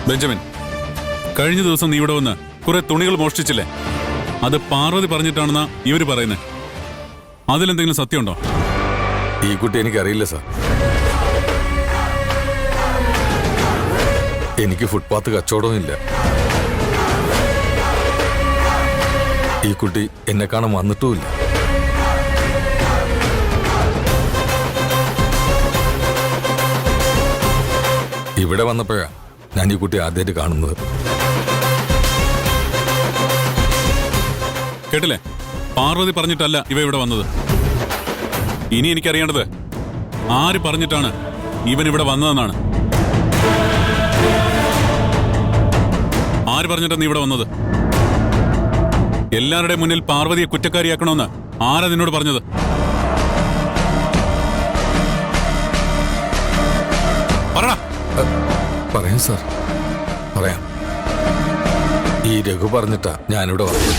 Benjamin, കഴിഞ്ഞ ദിവസം നീ ഇവിടെ വന്ന് കുറെ തുണികൾ മോഷ്ടിച്ചില്ലേ? അത് പാർവതി പറഞ്ഞിട്ടാണെന്നാ ഇവര് പറയുന്നത്. അതിലെന്തെങ്കിലും സത്യമുണ്ടോ? ഈ കുട്ടി എനിക്കറിയില്ല സാർ. എനിക്ക് ഫുട്പാത്ത് കച്ചവടവും ഇല്ല. ഈ കുട്ടി എന്നെ കാണാൻ വന്നിട്ടുമില്ല. ഇവിടെ വന്നപ്പോഴാ ഞാൻ ഈ കുട്ടി ആദ്യമായിട്ട് കാണുന്നത്. കേട്ടില്ലേ? പാർവതി പറഞ്ഞിട്ടല്ല ഇവ ഇവിടെ വന്നത്. ഇനി എനിക്കറിയേണ്ടത് ആര് പറഞ്ഞിട്ടാണ് ഇവൻ ഇവിടെ വന്നതെന്നാണ്. ആര് പറഞ്ഞിട്ടാ നീ ഇവിടെ വന്നത്? എല്ലാവരുടെ മുന്നിൽ പാർവതിയെ കുറ്റക്കാരിയാക്കണമെന്ന് ആരാ നിന്നോട് പറഞ്ഞത്? പറടാ. പറയാം സാർ, പറയാം. ഈ രഘു പറഞ്ഞിട്ടാ ഞാനിവിടെ വന്നത്.